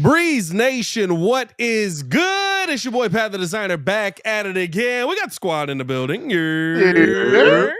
Breeze Nation, what is good? It's your boy Pat the Designer back at it again. We got the squad in the building. Yeah.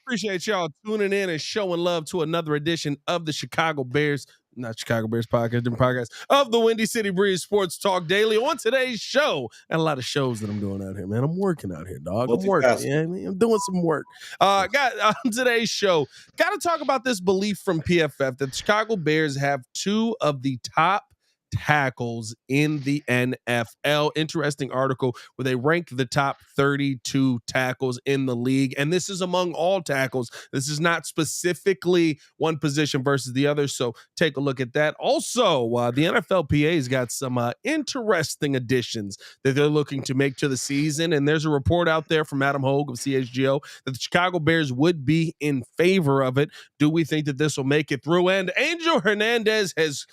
Appreciate y'all tuning in and showing love to another edition of the Chicago Bears podcast, different podcast of the Windy City Breeze Sports Talk Daily. On today's show, and a lot of shows that I'm doing out here, man. I'm working out here, dog. I'm working. Yeah, I'm doing some work. Got on today's show, got to talk about this belief from PFF that the Chicago Bears have two of the top tackles in the NFL. Interesting article where they rank the top 32 tackles in the league, and this is among all tackles. This is not specifically one position versus the other, so take a look at that. Also, the NFLPA's got some interesting additions that they're looking to make to the season, and there's a report out there from Adam Hogue of CHGO that the Chicago Bears would be in favor of it. Do we think that this will make it through? And Angel Hernandez has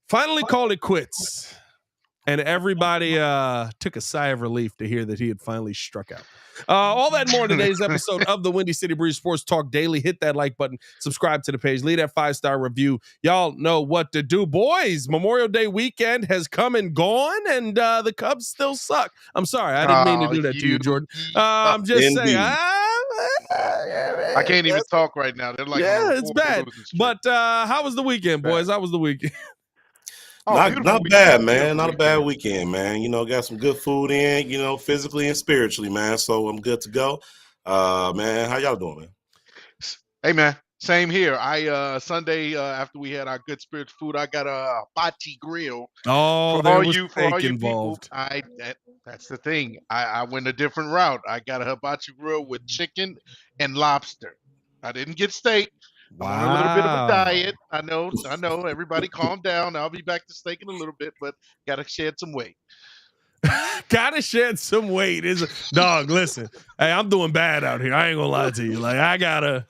finally called it quits, and everybody took a sigh of relief to hear that he had finally struck out. All that more in today's episode of the Windy City Breeze Sports Talk Daily. Hit that like button, subscribe to the page, leave that 5-star review. Y'all know what to do. Boys, Memorial Day weekend has come and gone, and the Cubs still suck. I'm sorry, I didn't mean to do that to you, Jordan. I'm just saying. I can't even talk right now. They're like, it's bad. But how was the weekend, boys? How was the weekend? Not bad, man. Not a bad weekend, man. You know, got some good food in, you know, physically and spiritually, man. So I'm good to go. Man, how y'all doing, man? Hey, man. Same here. Sunday after we had our good spiritual food, I got a hibachi grill. Oh, for all you involved. People, that's the thing. I went a different route. I got a hibachi grill with chicken and lobster. I didn't get steak. Wow. I'm on a little bit of a diet. I know. Everybody calm down. I'll be back to steak in a little bit, but got to shed some weight. Gotta shed some weight. Dog, listen. Hey, I'm doing bad out here. I ain't gonna lie to you. Like, I gotta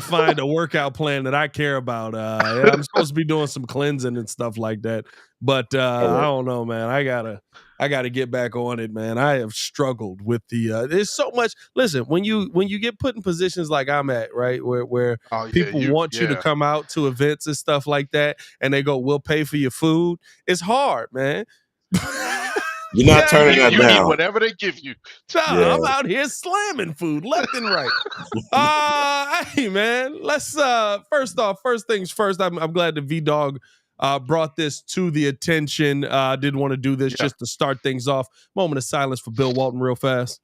find a workout plan that I care about. I'm supposed to be doing some cleansing and stuff like that. But I don't know, man. I gotta get back on it, man. I have struggled with there's so much. Listen, when you get put in positions like I'm at, right, where people want you to come out to events and stuff like that, and they go, "We'll pay for your food." It's hard, man. You're not turning that down. You need whatever they give you. I'm out here slamming food left and right. Hey, man, let's first things first. I'm glad that V-Dog brought this to the attention. Didn't want to do this just to start things off. Moment of silence for Bill Walton real fast.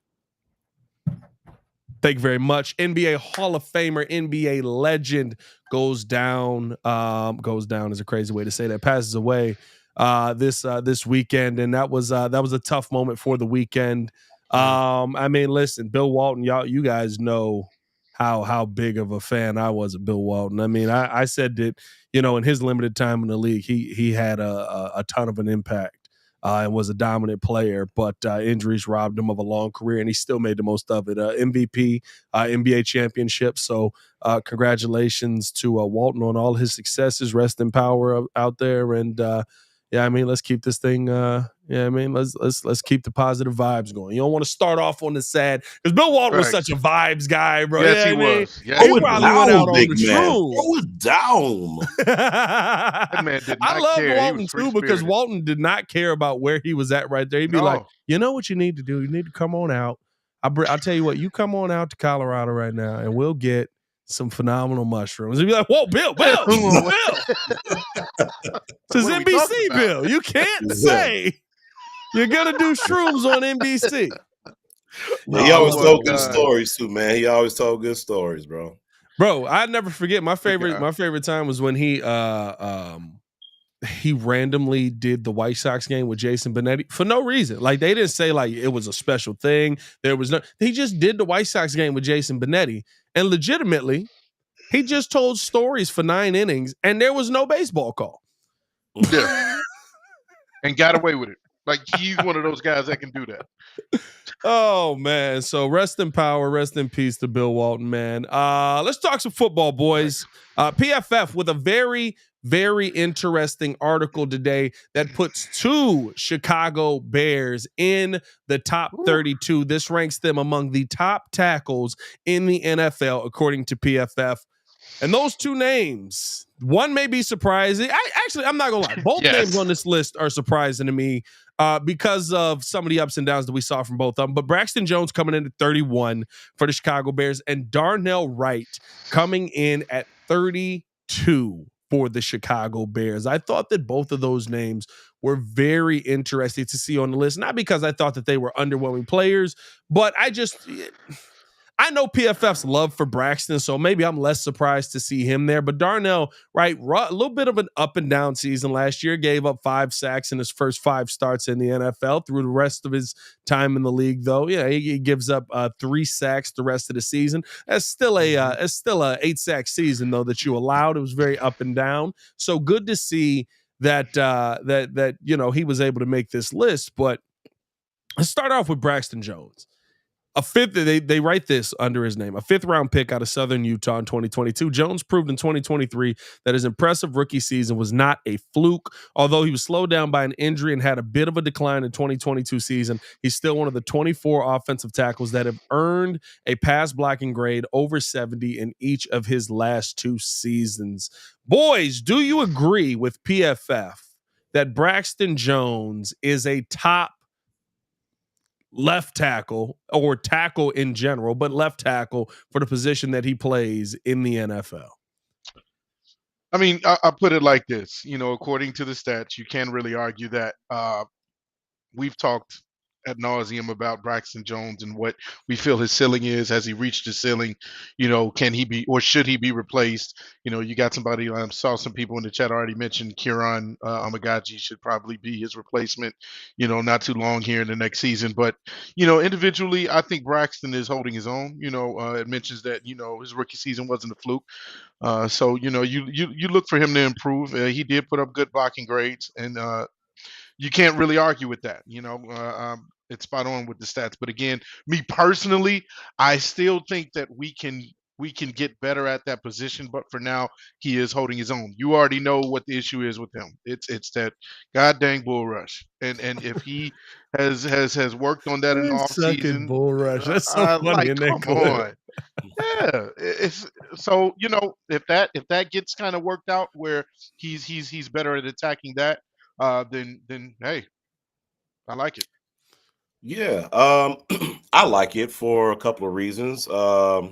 Thank you very much. NBA Hall of Famer, NBA legend goes down is a crazy way to say that. Passes away this weekend, and that was a tough moment for the weekend. I mean, listen, Bill Walton, you guys know how big of a fan I was of Bill Walton. I mean, I said that, you know, in his limited time in the league, he had a ton of an impact and was a dominant player, but injuries robbed him of a long career, and he still made the most of it. MVP, NBA championship. So congratulations to Walton on all his successes. Rest in power out there, and yeah, I mean, let's keep this thing. Let's keep the positive vibes going. You don't want to start off on the sad, because Bill Walton was such a vibes guy, bro. Yes, he was. Yes, he probably went out on the truth. Throw it down. That man did not I love care. Walton too, because Walton did not care about where he was at right there. He'd be like, you know what you need to do? You need to come on out. I'll tell you what, you come on out to Colorado right now, and we'll get some phenomenal mushrooms. He'd be like, whoa, Bill. This is NBC, Bill. You can't say you're going to do shrooms on NBC. Yeah, he always told good stories too, man. He always told good stories, bro. Bro, I'd never forget my favorite time was when he randomly did the White Sox game with Jason Benetti for no reason. Like, they didn't say like it was a special thing. He just did the White Sox game with Jason Benetti, and legitimately, he just told stories for 9 innings, and there was no baseball call. Yeah. And got away with it. Like, he's one of those guys that can do that. Oh, man. So rest in power, rest in peace to Bill Walton, man. Let's talk some football, boys. PFF with a very, very interesting article today that puts 2 Chicago Bears in the top 32. This ranks them among the top tackles in the NFL, according to PFF. And those two names, one may be surprising. I'm not going to lie. Both names on this list are surprising to me because of some of the ups and downs that we saw from both of them. But Braxton Jones coming in at 31 for the Chicago Bears and Darnell Wright coming in at 32 for the Chicago Bears. I thought that both of those names were very interesting to see on the list, not because I thought that they were underwhelming players, but I know PFF's love for Braxton, so maybe I'm less surprised to see him there. But Darnell, right, a little bit of an up and down season last year, gave up 5 sacks in his first 5 starts in the NFL. Through the rest of his time in the league, though, yeah, he gives up 3 sacks the rest of the season. That's still a 8-sack season though that you allowed. It was very up and down. So good to see that that he was able to make this list. But let's start off with Braxton Jones. A fifth, they write this under his name, a 5th-round pick out of Southern Utah in 2022. Jones proved in 2023 that his impressive rookie season was not a fluke. Although he was slowed down by an injury and had a bit of a decline in 2022 season, he's still one of the 24 offensive tackles that have earned a pass blocking grade over 70 in each of his last 2 seasons. Boys, do you agree with PFF that Braxton Jones is a top left tackle or tackle in general, but left tackle for the position that he plays in the NFL? I mean, I put it like this, according to the stats, you can't really argue that. We've talked ad nauseum about Braxton Jones and what we feel his ceiling is. Has he reached his ceiling? Can he be, or should he be replaced? You got somebody, I saw some people in the chat already mentioned Kieran Amagaji should probably be his replacement, not too long here in the next season. But, individually, I think Braxton is holding his own. It mentions that, his rookie season wasn't a fluke. So, you look for him to improve. He did put up good blocking grades, and you can't really argue with that. It's spot on with the stats. But again, me personally, I still think that we can get better at that position. But for now, he is holding his own. You already know what the issue is with him. It's that god dang bull rush. And if he has worked on that in the offseason, bull rush. That's so funny. Like, come on. Yeah, it's so if that gets kind of worked out where he's better at attacking that, then hey, I like it. Yeah, I like it for a couple of reasons. Like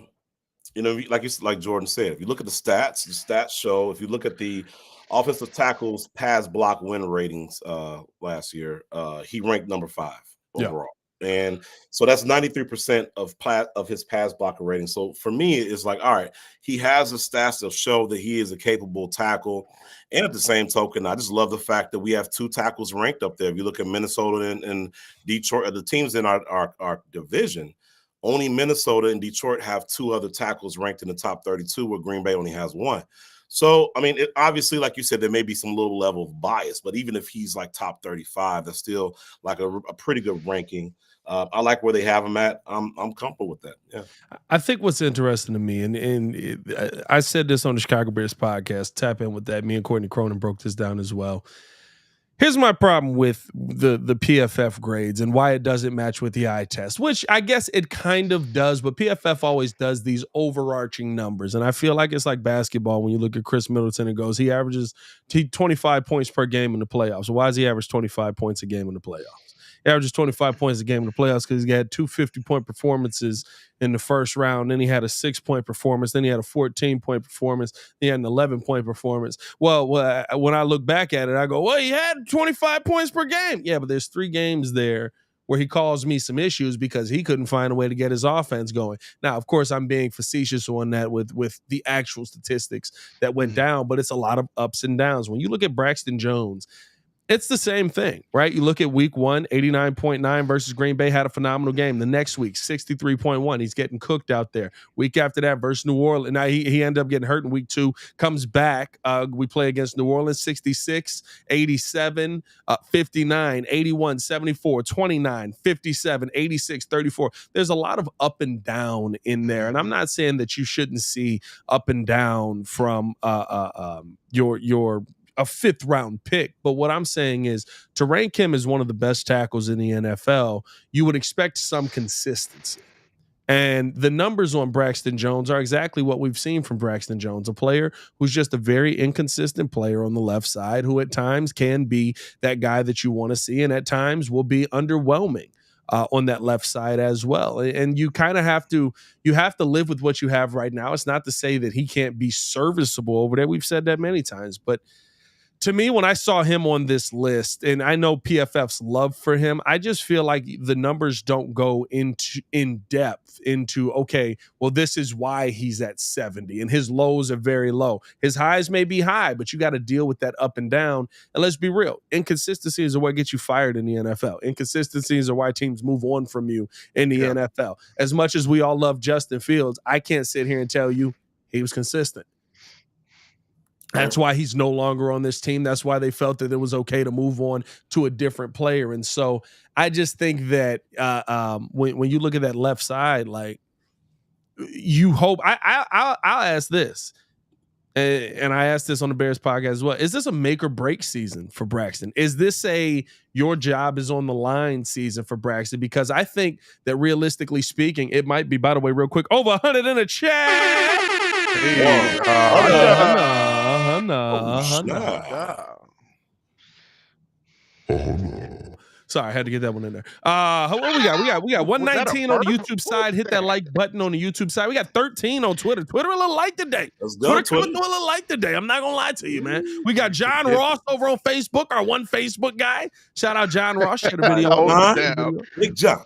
Jordan said, if you look at the stats show. If you look at the offensive tackles pass block win ratings last year, he ranked number 5 overall. And so that's 93% of his pass blocker rating. So for me, it's like, all right, he has the stats that show that he is a capable tackle. And at the same token, I just love the fact that we have 2 tackles ranked up there. If you look at Minnesota and Detroit, the teams in our division, only Minnesota and Detroit have 2 other tackles ranked in the top 32, where Green Bay only has 1. So, I mean, obviously, like you said, there may be some little level of bias, but even if he's like top 35, that's still like a pretty good ranking. I like where they have him at. I'm comfortable with that. Yeah. I think what's interesting to me, and I said this on the Chicago Bears podcast, tap in with that. Me and Courtney Cronin broke this down as well. Here's my problem with the PFF grades and why it doesn't match with the eye test, which I guess it kind of does, but PFF always does these overarching numbers. And I feel like it's like basketball when you look at Chris Middleton and goes, he averages 25 points per game in the playoffs. So why does he average 25 points a game in the playoffs? He averages 25 points a game in the playoffs because he had 2 50-point performances in the first round. Then he had a 6-point performance. Then he had a 14-point performance. Then he had an 11-point performance. Well, when I look back at it, I go, well, he had 25 points per game. Yeah, but there's 3 games there where he caused me some issues because he couldn't find a way to get his offense going. Now, of course, I'm being facetious on that with the actual statistics that went down, but it's a lot of ups and downs. When you look at Braxton Jones, it's the same thing, right? You look at week 1, 89.9 versus Green Bay, had a phenomenal game. The next week, 63.1. He's getting cooked out there. Week after that versus New Orleans. Now, he ended up getting hurt in week 2, comes back. We play against New Orleans, 66, 87, 59, 81, 74, 29, 57, 86, 34. There's a lot of up and down in there. And I'm not saying that you shouldn't see up and down from your a 5th-round pick. But what I'm saying is, to rank him as one of the best tackles in the NFL, you would expect some consistency. And the numbers on Braxton Jones are exactly what we've seen from Braxton Jones, a player who's just a very inconsistent player on the left side, who at times can be that guy that you want to see, and at times will be underwhelming on that left side as well. And you kind of have to live with what you have right now. It's not to say that he can't be serviceable over there. We've said that many times, but to me, when I saw him on this list, and I know PFF's love for him, I just feel like the numbers don't go in depth into, okay, well, this is why he's at 70 and his lows are very low. His highs may be high, but you got to deal with that up and down. And let's be real, inconsistency is what gets you fired in the NFL. Inconsistencies are why teams move on from you in the NFL. As much as we all love Justin Fields, I can't sit here and tell you he was consistent. That's why he's no longer on this team. That's why they felt that it was okay to move on to a different player. And so I just think that when you look at that left side, like, you hope I'll ask this, and I asked this on the Bears podcast as well. Is this a make or break season for Braxton? Is this a your job is on the line season for Braxton? Because I think that realistically speaking, it might be, by the way, real quick, over 100 in the chat. Sorry, I had to get that one in there. What we got? We got 119 on the YouTube side. Hit that like button on the YouTube side. We got 13 on Twitter. Twitter a little light today. Twitter coming through a little light today. I'm not gonna lie to you, man. We got John Ross over on Facebook, our one Facebook guy. Shout out John Ross. Share the video. Big John.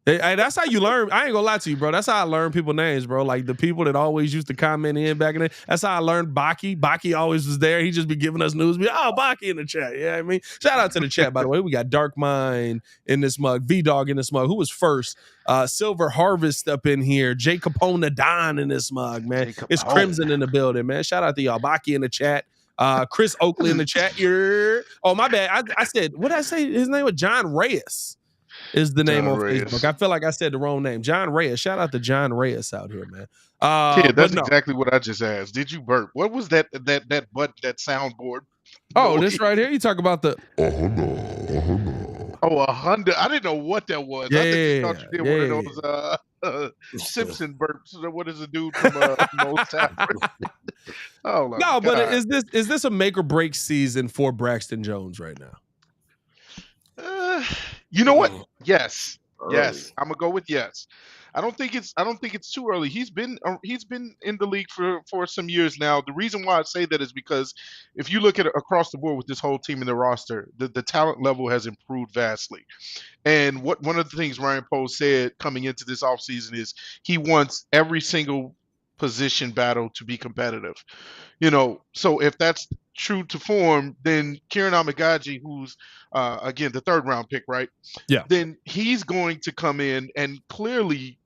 Hey, that's how you learn. I ain't gonna lie to you, bro. That's how I learned people's names, bro. Like the people that always used to comment in back in the day. That's how I learned Baki. Baki always was there. He just be giving us news. Baki in the chat. Yeah, I mean, shout out to the chat, by the way. We got Dark Mind in this mug, V-Dog in this mug. Who was first? Silver Harvest up in here. Jay Capone Don in this mug, man. It's Crimson in the building, man. Shout out to y'all. Baki in the chat. Chris Oakley in the chat. Oh, my bad. I said, what did I say? His name was John Reyes. Is the name on Facebook. I feel like I said the wrong name. John Reyes. Shout out to John Reyes out here, man. That's exactly what I just asked. Did you burp? What was that soundboard? Oh, this right here. You talk about the a Honda. I didn't know what that was. I think you thought you did one of those Simpson burps. What is the dude from Old Stafford? Oh no, but is this a make or break season for Braxton Jones right now? You know what? Yes. Yes. I'm gonna go with yes. I don't think it's too early. He's been in the league for some years now. The reason why I say that is because if you look at it across the board with this whole team in the roster, the talent level has improved vastly. And one of the things Ryan Poles said coming into this offseason is he wants every single position battle to be competitive. So if that's true to form, then Kieran Amagaji, who's again the third round pick, right? Yeah. Then he's going to come in and clearly,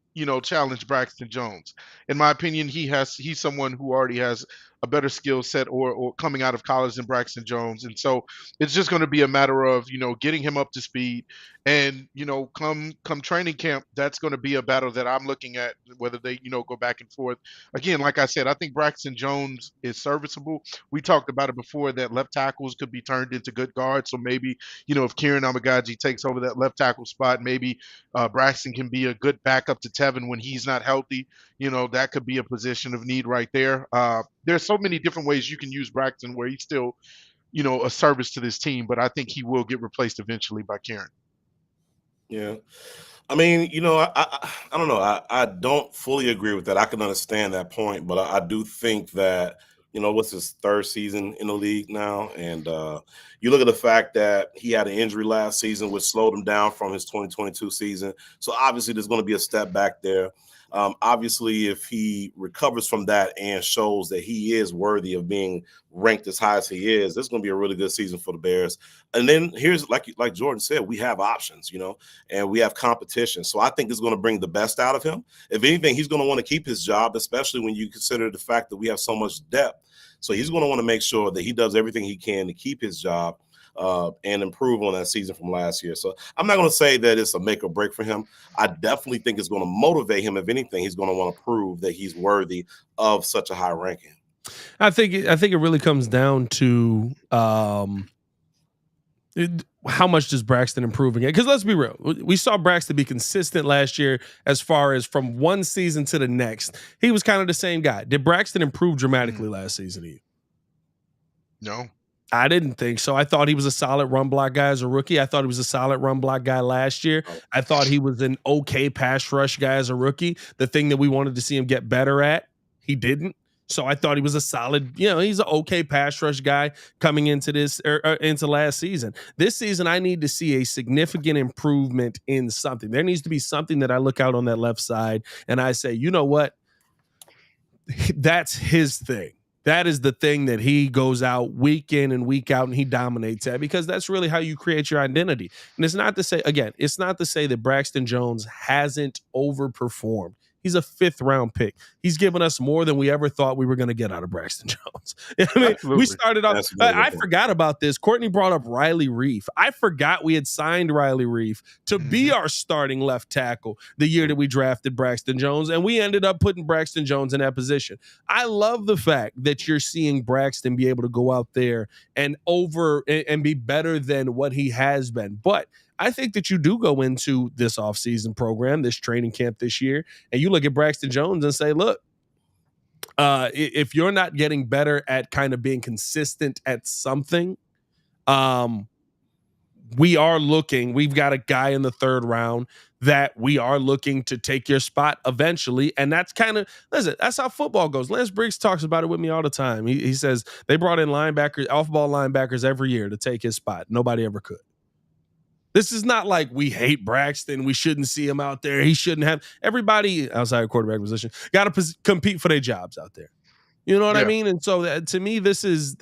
challenge Braxton Jones. In my opinion, he's someone who already has a better skill set or coming out of college than Braxton Jones. And so it's just going to be a matter of, getting him up to speed. And, come training camp, that's going to be a battle that I'm looking at, whether they, go back and forth. Again, like I said, I think Braxton Jones is serviceable. We talked about it before that left tackles could be turned into good guards. So maybe, if Kieran Amagaji takes over that left tackle spot, maybe Braxton can be a good backup to Tevin when he's not healthy. That could be a position of need right there. There's so many different ways you can use Braxton where he's still, a service to this team, but I think he will get replaced eventually by Kieran. Yeah. I mean, I don't know. I don't fully agree with that. I can understand that point, but I do think that, what's his third season in the league now? And you look at the fact that he had an injury last season, which slowed him down from his 2022 season. So obviously there's going to be a step back there. Obviously, if he recovers from that and shows that he is worthy of being ranked as high as he is, this is going to be a really good season for the Bears. And then here's, like Jordan said, we have options, and we have competition. So I think it's going to bring the best out of him. If anything, he's going to want to keep his job, especially when you consider the fact that we have so much depth. So he's going to want to make sure that he does everything he can to keep his job and improve on that season from last year. So I'm not going to say that it's a make or break for him. I definitely think it's going to motivate him. If anything, he's going to want to prove that he's worthy of such a high ranking. I think it really comes down to How much does Braxton improve again? Because let's be real, we saw Braxton be consistent last year as far as from one season to the next. He was kind of the same guy. Did Braxton improve dramatically last season to you? No. I didn't think so. I thought he was a solid run block guy as a rookie. I thought he was a solid run block guy last year. I thought he was an okay pass rush guy as a rookie. The thing that we wanted to see him get better at, he didn't. So I thought he was a solid, he's an okay pass rush guy coming into this into last season. This season, I need to see a significant improvement in something. There needs to be something that I look out on that left side and I say, you know what? That's his thing. That is the thing that he goes out week in and week out and he dominates at, because that's really how you create your identity. And it's not to say that Braxton Jones hasn't overperformed. He's a 5th round pick. He's given us more than we ever thought we were going to get out of Braxton Jones. I mean, Absolutely. we started off. I forgot about this. Courtney brought up Riley Reef. I forgot we had signed Riley Reef to be our starting left tackle the year that we drafted Braxton Jones, and we ended up putting Braxton Jones in that position. I love the fact that you're seeing Braxton be able to go out there and be better than what he has been. But I think that you do go into this offseason program, this training camp this year, and you look at Braxton Jones and say, look, if you're not getting better at kind of being consistent at something, we've got a guy in the 3rd round that we are looking to take your spot eventually. And that's that's how football goes. Lance Briggs talks about it with me all the time. He says they brought in off-ball linebackers every year to take his spot. Nobody ever could. This is not like we hate Braxton. We shouldn't see him out there. He shouldn't have. Everybody outside of quarterback position got to compete for their jobs out there. You know what I mean? And so to me, this is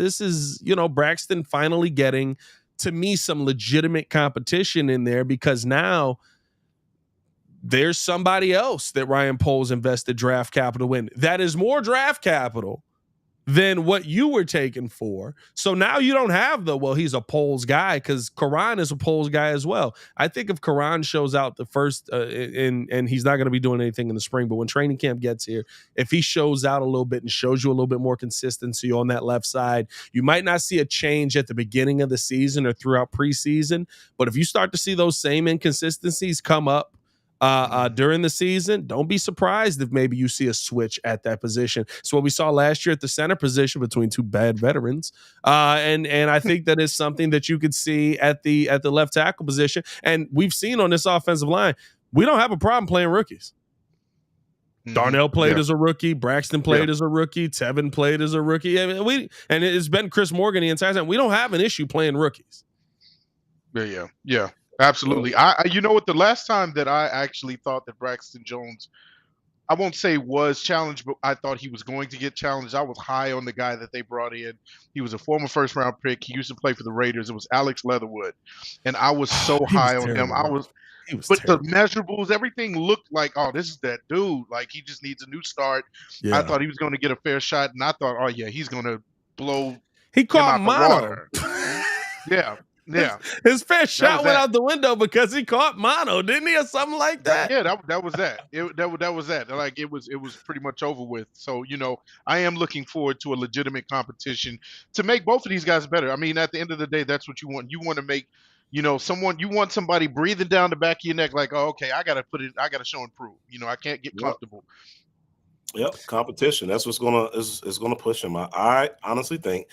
Braxton finally getting, to me, some legitimate competition in there, because now there's somebody else that Ryan Poles invested draft capital in that is more draft capital than what you were taken for. So now you don't have he's a Poles guy, because Karan is a Poles guy as well. I think if Karan shows out the first, and he's not going to be doing anything in the spring, but when training camp gets here, if he shows out a little bit and shows you a little bit more consistency on that left side, you might not see a change at the beginning of the season or throughout preseason. But if you start to see those same inconsistencies come up during the season, don't be surprised if maybe you see a switch at that position. It's what we saw last year at the center position between two bad veterans, and I think that is something that you could see at the left tackle position. And we've seen on this offensive line, we don't have a problem playing rookies. Darnell played as a rookie. Braxton played as a rookie. Tevin played as a rookie. I mean, and it's been Chris Morgan the entire time. We don't have an issue playing rookies. Yeah. Absolutely. You know what? The last time that I actually thought that Braxton Jones, I won't say was challenged, but I thought he was going to get challenged. I was high on the guy that they brought in. He was a former 1st round pick. He used to play for the Raiders. It was Alex Leatherwood, and I was so high on him. But terrible. The measurables, everything looked like, oh, this is that dude. Like, he just needs a new start. I thought he was going to get a fair shot, and I thought, oh yeah, he's going to blow. He caught mono. Yeah. His fair shot went out the window because he caught mono, didn't he, or something like that? Yeah, that was that. That was that. Like, it was pretty much over with. So, I am looking forward to a legitimate competition to make both of these guys better. I mean, at the end of the day, that's what you want. You want to make, you want somebody breathing down the back of your neck, like, oh, okay, I gotta show and prove. I can't get comfortable. Yep, competition. That's what's gonna push him. I honestly think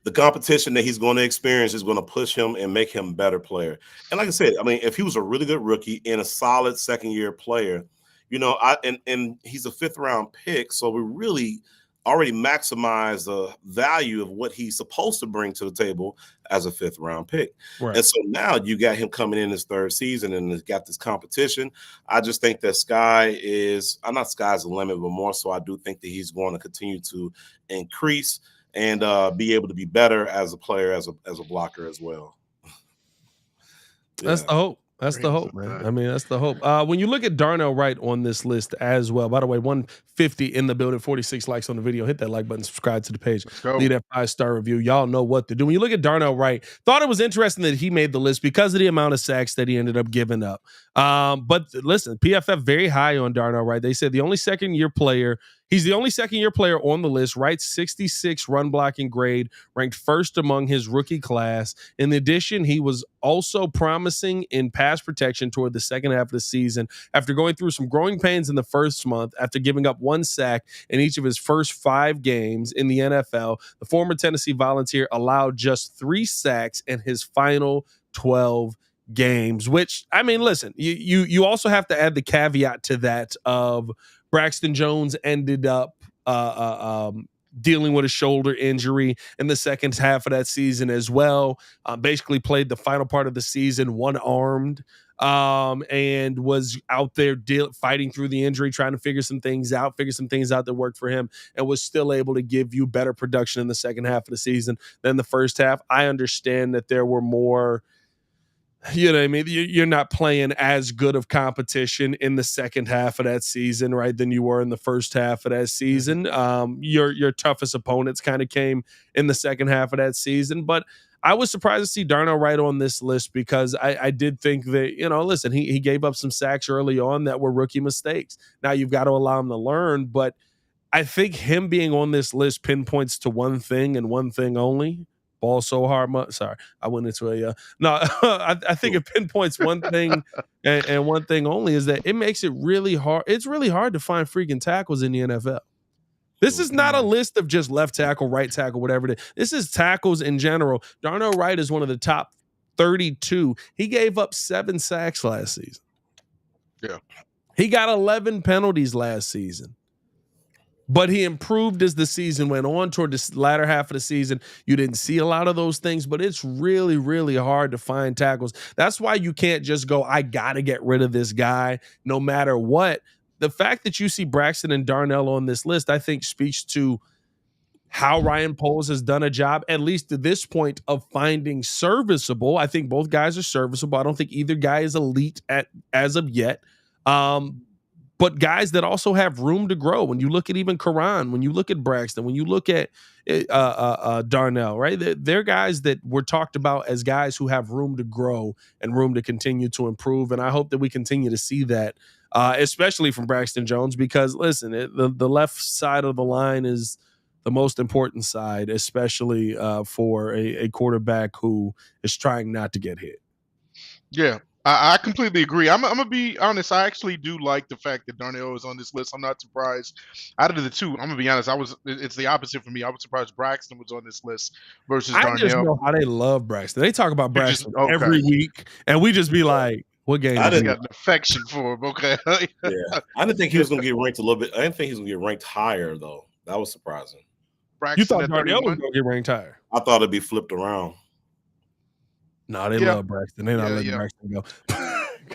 the competition that he's going to experience is going to push him and make him a better player. And like I said, I mean, if he was a really good rookie and a solid 2nd-year player, and he's a 5th round pick, so we really already maximize the value of what he's supposed to bring to the table as a 5th round pick. Right. And so now you got him coming in his 3rd season and has got this competition. I just think that sky's the limit, but more so I do think that he's going to continue to increase and be able to be better as a player, as a blocker as well. That's the hope. That's the hope, man. I mean, that's the hope. When you look at Darnell Wright on this list as well, by the way, 150 in the building, 46 likes on the video. Hit that like button, subscribe to the page, leave that 5-star review. Y'all know what to do. When you look at Darnell Wright, thought it was interesting that he made the list because of the amount of sacks that he ended up giving up. But listen, PFF very high on Darnell Wright. They said the only 2nd-year player He's the only second-year player on the list. Wright's 66 run blocking grade, ranked first among his rookie class. In addition, he was also promising in pass protection toward the second half of the season after going through some growing pains in the first month after giving up 1 sack in each of his first 5 games in the NFL. The former Tennessee Volunteer allowed just 3 sacks in his final 12 games, which, I mean, listen, you also have to add the caveat to that of Braxton Jones ended up dealing with a shoulder injury in the second half of that season as well. Basically played the final part of the season one-armed and was out there fighting through the injury, trying to figure some things out that worked for him, and was still able to give you better production in the second half of the season than the first half. I understand that there were more, you know what I mean? You're not playing as good of competition in the second half of that season, right, than you were in the first half of that season. Your toughest opponents kind of came in the second half of that season. But I was surprised to see Darnell Wright on this list because I did think that, you know, listen, he gave up some sacks early on that were rookie mistakes. Now you've got to allow him to learn, but I think him being on this list pinpoints to one thing and one thing only. Ball so hard. Sorry, I went into a no. I think it pinpoints one thing and one thing only is that it makes it really hard. It's really hard to find freaking tackles in the NFL. This is not a list of just left tackle, right tackle, whatever it is. This is tackles in general. Darnell Wright is one of the top 32. He gave up 7 sacks last season. Yeah, he got 11 penalties last season. But he improved as the season went on toward the latter half of the season. You didn't see a lot of those things, but it's really, really hard to find tackles. That's why you can't just go, I got to get rid of this guy no matter what. The fact that you see Braxton and Darnell on this list, I think speaks to how Ryan Poles has done a job, at least to this point, of finding serviceable. I think both guys are serviceable. I don't think either guy is elite as of yet. But guys that also have room to grow. When you look at even Karan, when you look at Braxton, when you look at Darnell, right? They're guys that were talked about as guys who have room to grow and room to continue to improve. And I hope that we continue to see that, especially from Braxton Jones, because, listen, the left side of the line is the most important side, especially for a quarterback who is trying not to get hit. Yeah. I completely agree. I'm gonna be honest. I actually do like the fact that Darnell is on this list. I'm not surprised. Out of the two, I'm gonna be honest. It's the opposite for me. I was surprised Braxton was on this list versus Darnell. I just know how they love Braxton. They talk about Braxton every week, and we just be like, "What game?" I just got an affection for him. Okay. Yeah, I didn't think he was gonna get ranked a little bit. I didn't think he was gonna get ranked higher though. That was surprising. Braxton, you thought Darnell was gonna get ranked higher? I thought it'd be flipped around. No, they love Braxton. They're not letting Braxton go.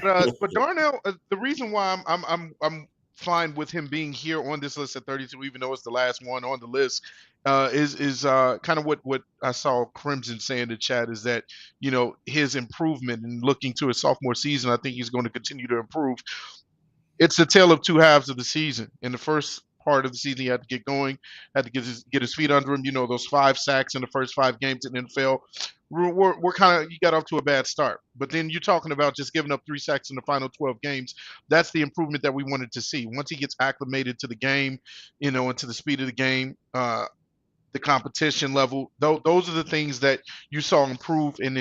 But Darnell, the reason why I'm fine with him being here on this list at 32, even though it's the last one on the list, is kind of what I saw Crimson say in the chat is that, you know, his improvement and looking to his sophomore season, I think he's going to continue to improve. It's the tale of two halves of the season. In the first part of the season, he had to get going, had to get his feet under him. You know, those 5 sacks in the first 5 games in the NFL. We're kind of, you got off to a bad start. But then you're talking about just giving up 3 sacks in the final 12 games. That's the improvement that we wanted to see. Once he gets acclimated to the game, you know, and to the speed of the game, the competition level, those are the things that you saw improve in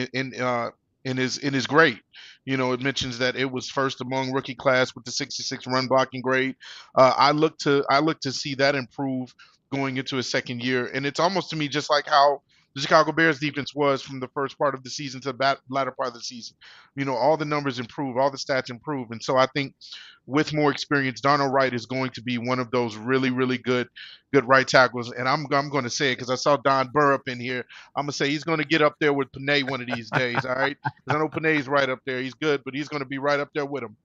his grade. You know, it mentions that it was first among rookie class with the 66 run blocking grade. I look to see that improve going into his second year, and it's almost to me just like how the Chicago Bears defense was from the first part of the season to the latter part of the season. You know, all the numbers improve, all the stats improve, and so I think with more experience, Darnell Wright is going to be one of those really, really good right tackles. And I'm going to say it because I saw Don Burr up in here. I'm going to say he's going to get up there with Panay one of these days, all right? Because I know Panay's right up there. He's good, but he's going to be right up there with him.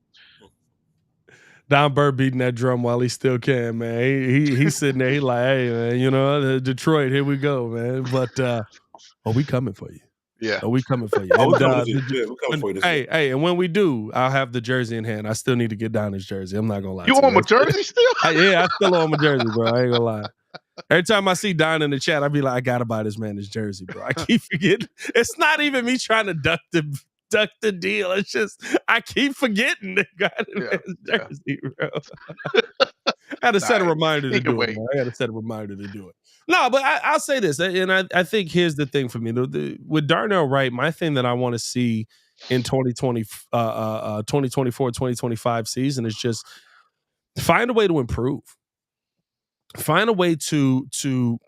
Don Burr beating that drum while he still can, man. He's sitting there. He's like, hey, man, you know, Detroit, here we go, man. But we coming for you. Yeah. We coming for you. We're coming for you. Hey, and when we do, I'll have the jersey in hand. I still need to get down his jersey. I'm not going to lie. You own my jersey still? Yeah, I still own my jersey, bro. I ain't going to lie. Every time I see Don in the chat, I be like, I got to buy this man his jersey, bro. I keep forgetting. It's not even me trying to duck the deal. It's just I keep forgetting the guy his jersey, bro. I had to set a Nah, reminder to he can do it. wait. Man. I had to set a reminder to do it. No, but I'll say this, and I think here's the thing for me. With Darnell Wright, my thing that I want to see in 2024, 2025 season is just find a way to improve. Find a way to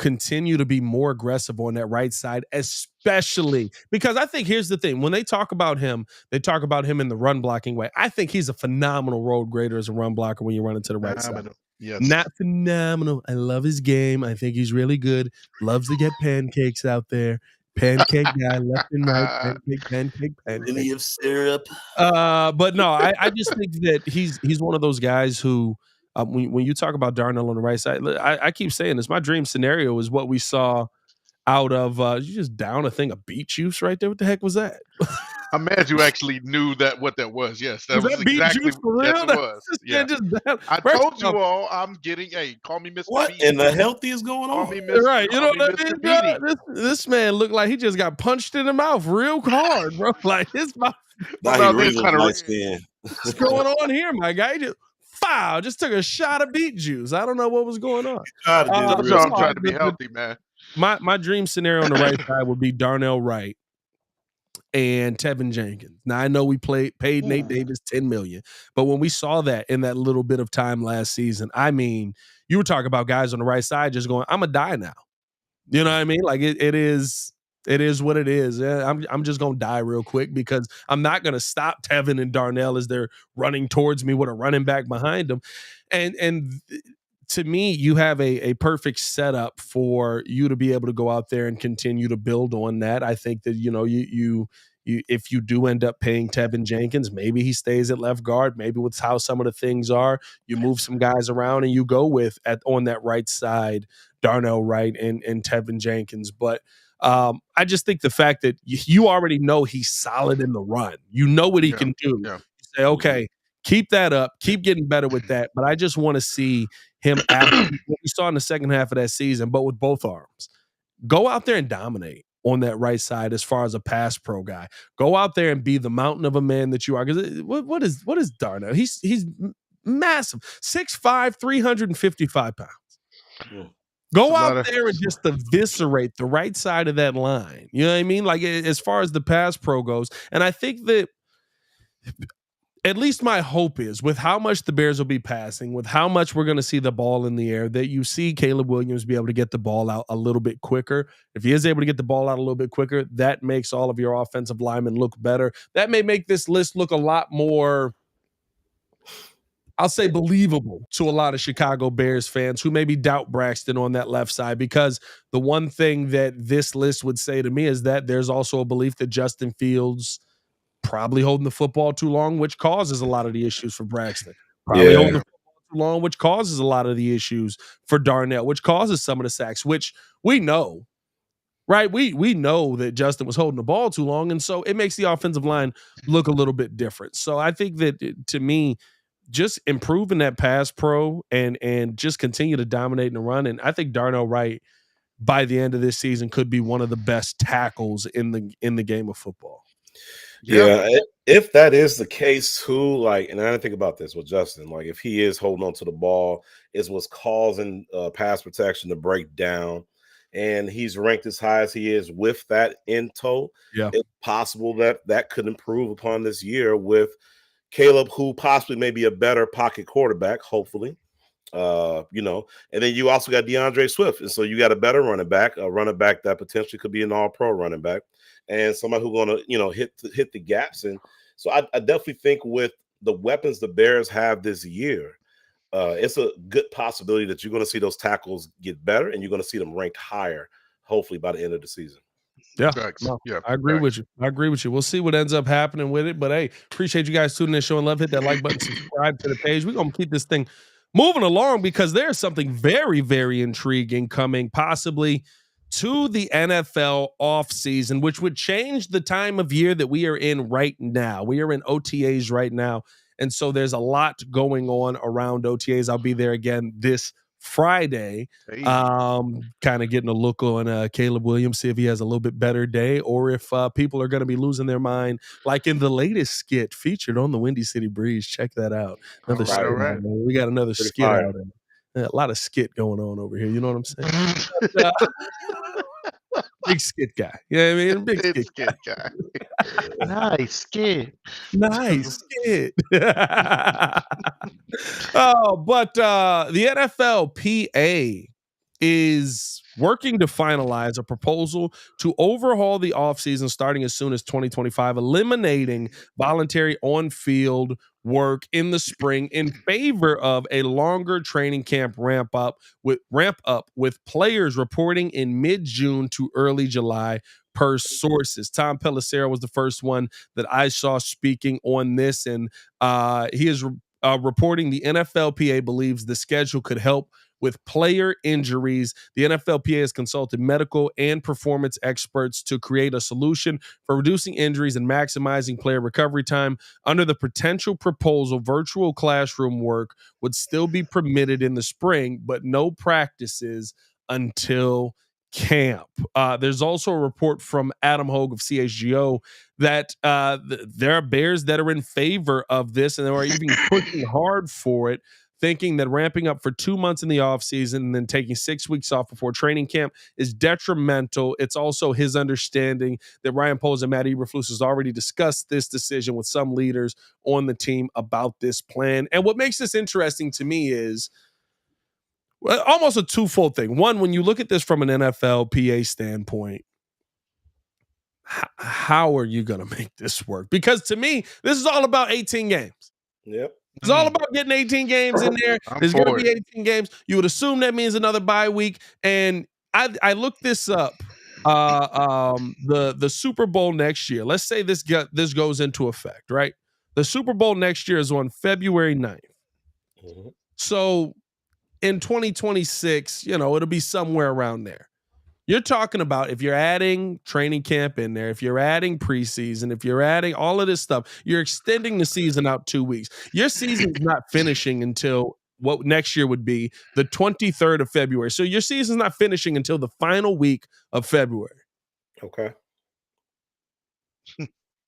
continue to be more aggressive on that right side, especially because I think here's the thing. When they talk about him, they talk about him in the run blocking way. I think he's a phenomenal road grader as a run blocker when you run into the right side. Yes. Not phenomenal. I love his game. I think he's really good. Loves to get pancakes out there. Pancake guy, left and right. Pancake. Plenty of syrup. But no, I just think that he's one of those guys who, when you talk about Darnell on the right side, I keep saying this. My dream scenario is what we saw out of you just down a thing of beet juice right there. What the heck was that? I'm mad you actually knew what that was. Yes, that was beet exactly juice for real? yes, it was. Yeah. I told you all I'm getting. Hey, call me Mr. What Beatty. in the healthy is going Call on? me Mr. Right, you know call me what I Mr. mean? Beatty. This man looked like he just got punched in the mouth real hard, bro. Like his mouth. Now he really looks light skin. What's going on here, my guy? Just took a shot of beet juice. I don't know what was going on. I'm trying to be healthy, man. My dream scenario on the right side would be Darnell Wright and Tevin Jenkins. Now I know we paid Nate Davis $10 million, but when we saw that in that little bit of time last season, I mean, you were talking about guys on the right side just going, "I'm gonna die now." You know what I mean? Like it is what it is. I'm just gonna die real quick because I'm not gonna stop Tevin and Darnell as they're running towards me with a running back behind them. And to me, you have a perfect setup for you to be able to go out there and continue to build on that. I think that you if you do end up paying Tevin Jenkins, maybe he stays at left guard. Maybe with how some of the things are, you move some guys around and you go with on that right side Darnell Wright and Tevin Jenkins. But I just think the fact that you already know he's solid in the run, you know what he can do. Yeah. You say, okay, keep that up, keep getting better with that. But I just want to see him after what we saw in the second half of that season, but with both arms. Go out there and dominate on that right side as far as a pass pro guy. Go out there and be the mountain of a man that you are. Because what is Darnell? He's massive, 6'5", 355 pounds. Yeah. Go out there and just eviscerate the right side of that line. You know what I mean? Like as far as the pass pro goes. And I think that at least my hope is with how much the Bears will be passing, with how much we're going to see the ball in the air, that you see Caleb Williams be able to get the ball out a little bit quicker. If he is able to get the ball out a little bit quicker, that makes all of your offensive linemen look better. That may make this list look a lot more, I'll say, believable to a lot of Chicago Bears fans who maybe doubt Braxton on that left side, because the one thing that this list would say to me is that there's also a belief that Justin Fields probably holding the football too long, which causes a lot of the issues for Braxton. Probably holding the football too long, which causes a lot of the issues for Darnell, which causes some of the sacks, which we know, right? We know that Justin was holding the ball too long, and so it makes the offensive line look a little bit different. So I think that, to me, just improving that pass pro and just continue to dominate in the run. And I think Darnell Wright, by the end of this season, could be one of the best tackles in the game of football. Yeah, if that is the case too, like, and I didn't think about this with Justin, like if he is holding on to the ball, is what's causing pass protection to break down, and he's ranked as high as he is with that in tow. Yeah, it's possible that could improve upon this year with Caleb, who possibly may be a better pocket quarterback, hopefully. And then you also got DeAndre Swift, and so you got a better running back, a running back that potentially could be an all-pro running back, and somebody who's going to hit the gaps. And so I definitely think with the weapons the Bears have this year, it's a good possibility that you're going to see those tackles get better, and you're going to see them ranked higher, hopefully by the end of the season. Yeah, no, I agree with you. We'll see what ends up happening with it. But hey, appreciate you guys tuning in, showing love. Hit that like button, subscribe to the page. We're going to keep this thing moving along because there's something very, very intriguing coming possibly to the NFL offseason, which would change the time of year that we are in right now. We are in OTAs right now. And so there's a lot going on around OTAs. I'll be there again this Friday, kind of getting a look on Caleb Williams, see if he has a little bit better day or if people are going to be losing their mind, like in the latest skit featured on the Windy City Breeze. Check that out. Another skit. Right. We got another skit out. A lot of skit going on over here. You know what I'm saying? But, big skit guy. You know what I mean? Big It's skit guy. Nice skit. Nice skit. But the NFLPA is working to finalize a proposal to overhaul the offseason starting as soon as 2025, eliminating voluntary on-field work in the spring in favor of a longer training camp ramp up with players reporting in mid-June to early July per sources. Tom Pelissero was the first one that I saw speaking on this, and he is reporting the NFLPA believes the schedule could help with player injuries. The NFLPA has consulted medical and performance experts to create a solution for reducing injuries and maximizing player recovery time. Under the potential proposal, virtual classroom work would still be permitted in the spring, but no practices until camp. There's also a report from Adam Hogue of CHGO that there are Bears that are in favor of this and they are even pushing hard for it, thinking that ramping up for 2 months in the offseason and then taking 6 weeks off before training camp is detrimental. It's also his understanding that Ryan Poles and Matt Eberflus has already discussed this decision with some leaders on the team about this plan. And what makes this interesting to me is almost a twofold thing. One, when you look at this from an NFLPA standpoint, how are you going to make this work? Because to me, this is all about 18 games. Yep. It's all about getting 18 games in there. There's going to be 18 games. You would assume that means another bye week. And I looked this up. The Super Bowl next year. Let's say this goes into effect, right? The Super Bowl next year is on February 9th. Mm-hmm. So in 2026, it'll be somewhere around there. You're talking about if you're adding training camp in there, if you're adding preseason, if you're adding all of this stuff, you're extending the season out 2 weeks. Your season's not finishing until what next year would be the 23rd of February. So your season's not finishing until the final week of February. Okay.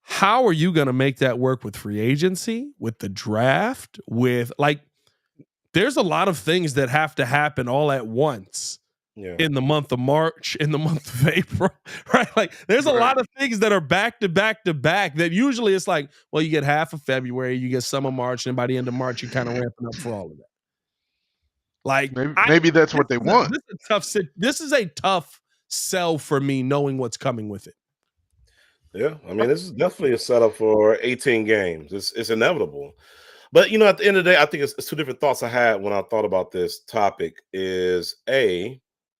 How are you going to make that work with free agency, with the draft, with there's a lot of things that have to happen all at once. Yeah. In the month of March, in the month of April, right? There's a lot of things that are back to back to back that usually it's you get half of February, you get some of March, and by the end of March, you're kind of ramping up for all of that. Maybe that's what they want. This is a tough sell for me, knowing what's coming with it. Yeah, I mean, this is definitely a setup for 18 games. It's inevitable. But, at the end of the day, I think it's two different thoughts I had when I thought about this topic is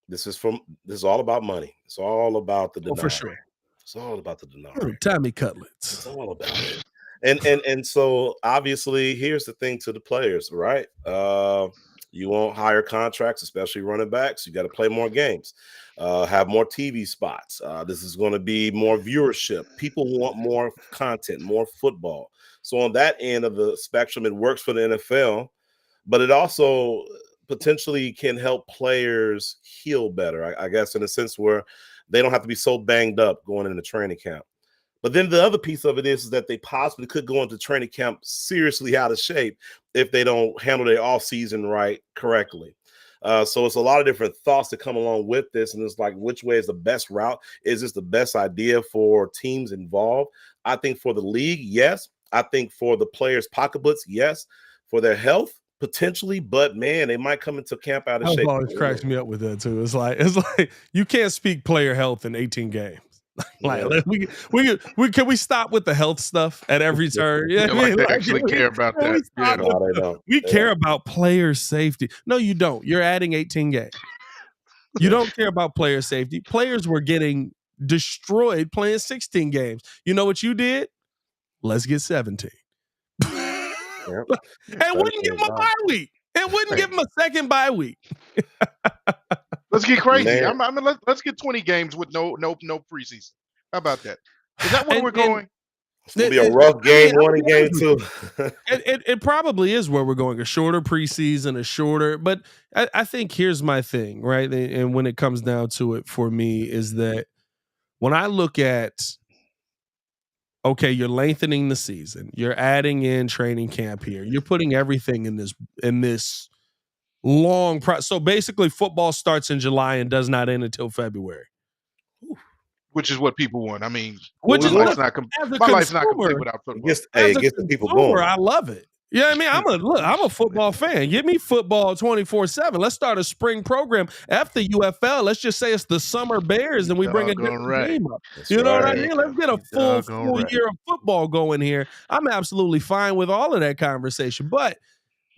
this is all about money. It's all about the dinar. For sure. It's all about the dinar. Tommy cutlets. It's all about it. And so obviously here's the thing to the players, right? You want higher contracts, especially running backs. You got to play more games, have more TV spots. This is going to be more viewership. People want more content, more football. So on that end of the spectrum, it works for the NFL, but it also potentially can help players heal better, I guess, in a sense where they don't have to be so banged up going into training camp. But then the other piece of it is that they possibly could go into training camp seriously out of shape if they don't handle their offseason right correctly. So it's a lot of different thoughts that come along with this. And it's which way is the best route? Is this the best idea for teams involved? I think for the league, yes. I think for the players' pocketbooks, yes. For their health, potentially, but man, they might come into camp out of shape. Always cracks me up with that too. It's like you can't speak player health in 18 games. Can we stop with the health stuff at every turn? Yeah, they actually care about that. We care about player safety. No, you don't. You're adding 18 games. You don't care about player safety. Players were getting destroyed playing 16 games. You know what you did? Let's get 17. And wouldn't give him a bye week. And wouldn't give him a second bye week. Let's get crazy. Let's get 20 games with no preseason. How about that? Is that where we're going? It's gonna be a rough game, one and game two. It probably is where we're going. A shorter preseason, but I think here's my thing, right? And when it comes down to it for me is that when I look at okay, you're lengthening the season. You're adding in training camp here. You're putting everything in this long so basically football starts in July and does not end until February. Which is what people want. I mean, Which is life's what, my life's not complete without football. It gets the people going. I love it. Yeah, I mean, I'm a football fan. Give me football 24/7. Let's start a spring program. After UFL, let's just say it's the Summer Bears and we bring a different team up. You know what I mean? Let's get a full year of football going here. I'm absolutely fine with all of that conversation, but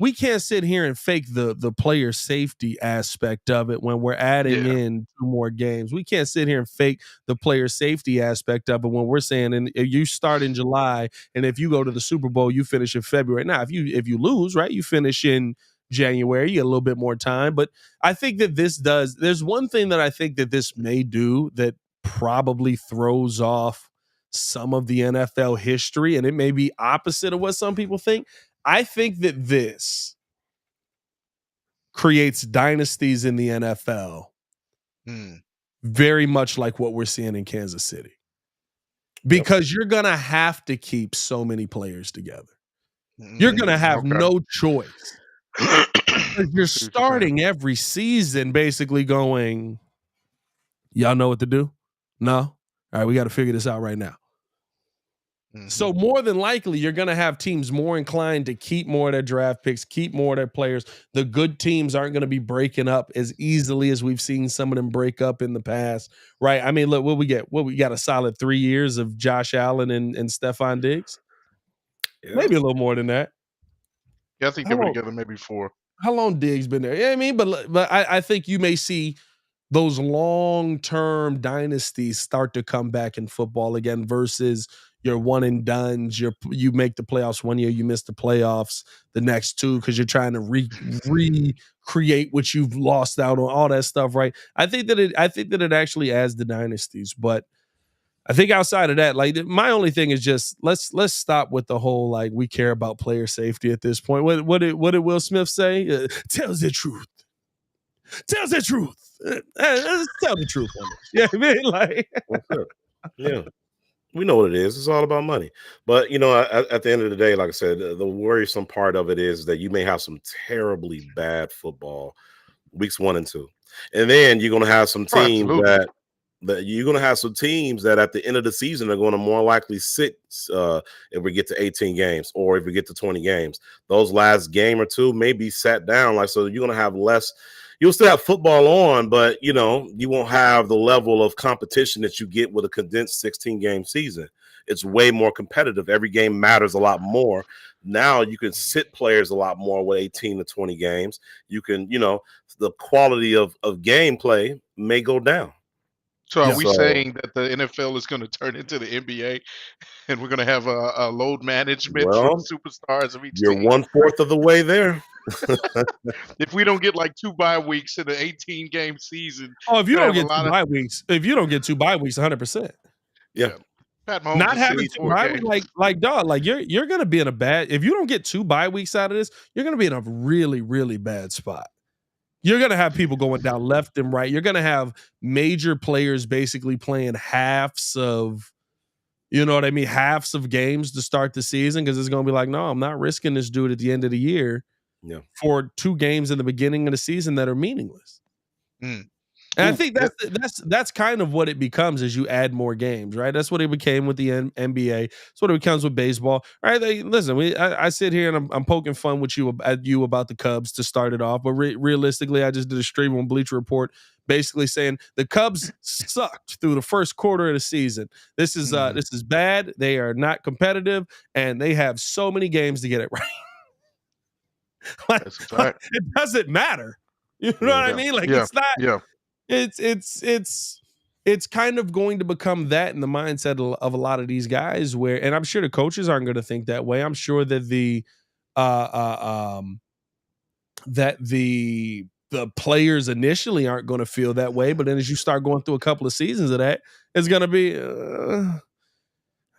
we can't sit here and fake the player safety aspect of it when we're adding in 2 more games. We can't sit here and fake the player safety aspect of it when we're saying, and if you start in July, and if you go to the Super Bowl, you finish in February. Now, if you lose, right, you finish in January, you get a little bit more time. But I think that there's one thing that I think that this may do that probably throws off some of the NFL history, and it may be opposite of what some people think. I think that this creates dynasties in the NFL very much like what we're seeing in Kansas City. Because you're going to have to keep so many players together. You're going to have no choice. You're starting every season basically going, y'all know what to do? No? All right, we got to figure this out right now. So more than likely, you're going to have teams more inclined to keep more of their draft picks, keep more of their players. The good teams aren't going to be breaking up as easily as we've seen some of them break up in the past, right? I mean, look, what we get? We got a solid 3 years of Josh Allen and Stephon Diggs. Yeah. Maybe a little more than that. Yeah, I think they were together maybe 4. How long Diggs been there? Yeah, I mean, but I think you may see those long-term dynasties start to come back in football again versus your one and dones. You make the playoffs one year, you miss the playoffs the next 2 because you're trying to recreate what you've lost out on, all that stuff, right? I think that it actually adds the dynasties, but I think outside of that, like my only thing is just let's stop with the whole like we care about player safety at this point. What did Will Smith say? Tells the truth. Tells the truth. Tell the truth on this. Yeah, I mean, like, yeah. We know what it is. It's all about money. But, you know, at the end of the day, like I said, the worrisome part of it is that you may have some terribly bad football weeks 1 and 2. And then you're going to have some teams that you're going to have some teams that at the end of the season are going to more likely sit if we get to 18 games or if we get to 20 games. Those last game or 2 may be sat down. Like, so you're going to have less. You'll still have football on, but, you know, you won't have the level of competition that you get with a condensed 16-game season. It's way more competitive. Every game matters a lot more. Now you can sit players a lot more with 18 to 20 games. You can, you know, the quality of gameplay may go down. So are we saying that the NFL is going to turn into the NBA and we're going to have a load management for superstars of each team? You're 1/4 of the way there. If we don't get like 2 bye weeks in an 18-game season. Oh, if you don't get 2 bye weeks, 100%. Yeah. Pat Mahomes not having 2 bye weeks, like dog, like you're going to be in a bad. If you don't get 2 bye weeks out of this, you're going to be in a really, really bad spot. You're going to have people going down left and right. You're going to have major players basically playing halves of, you know what I mean, halves of games to start the season because it's going to be like, no, I'm not risking this dude at the end of the year for 2 games in the beginning of the season that are meaningless. And I think that's kind of what it becomes as you add more games, right? That's what it became with the NBA. That's what it becomes with baseball. All right, listen, I sit here and I'm poking fun with you about the Cubs to start it off, but realistically, I just did a stream on Bleacher Report basically saying the Cubs sucked through the first quarter of the season. This is bad. They are not competitive, and they have so many games to get it right. It doesn't matter. You know what I mean? Like it's not. Yeah. It's kind of going to become that in the mindset of a lot of these guys where, and I'm sure the coaches aren't going to think that way. I'm sure that the players initially aren't going to feel that way, but then as you start going through a couple of seasons of that, it's going to be, I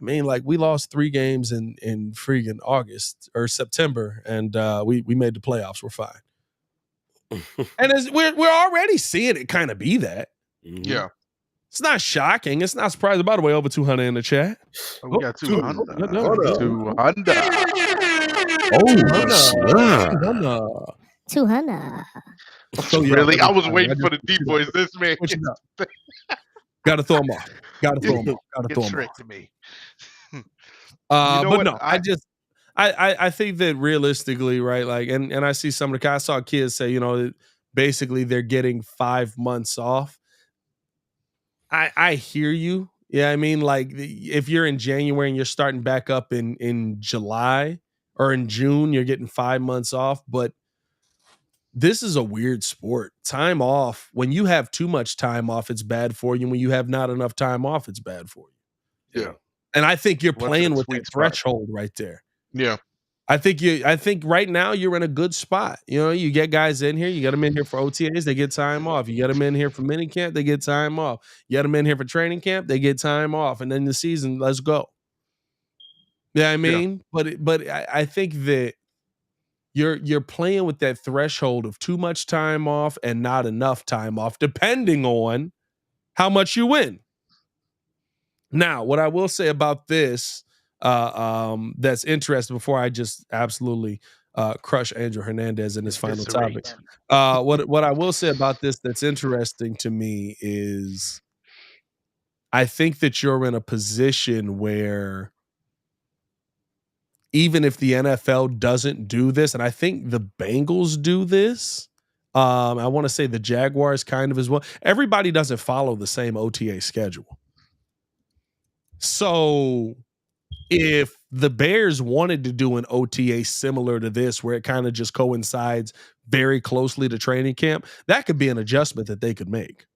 mean, like we lost 3 games in freaking August or September, and we made the playoffs. We're fine. And we're already seeing it kind of be that. Yeah. It's not shocking. It's not surprising. By the way, over 200 in the chat. We got 200. 200. 200. Really? I was waiting for the deep voice. This man. Got to throw him off. Got to throw him off. Got to throw him tricked off. me. But what? No, I think that realistically, right? Like, and I see some of the, I saw kids say, basically they're getting 5 months off. I hear you. Yeah, I mean, like if you're in January and you're starting back up in July or in June, you're getting 5 months off. But this is a weird sport. Time off, when you have too much time off, it's bad for you. When you have not enough time off, it's bad for you. Yeah. And I think you're playing with that threshold right there. Yeah. I think right now you're in a good spot. You get guys in here, you get them in here for OTAs, they get time off. You get them in here for minicamp, they get time off. You get them in here for training camp, they get time off. And then the season, let's go. Yeah, I mean, but I think that you're playing with that threshold of too much time off and not enough time off, depending on how much you win. Now, what I will say about this, that's interesting before I just absolutely crush Andrew Hernandez in his final topic. What I will say about this that's interesting to me is I think that you're in a position where even if the NFL doesn't do this, and I think the Bengals do this, I want to say the Jaguars kind of as well. Everybody doesn't follow the same OTA schedule. So if the Bears wanted to do an OTA similar to this, where it kind of just coincides very closely to training camp, that could be an adjustment that they could make.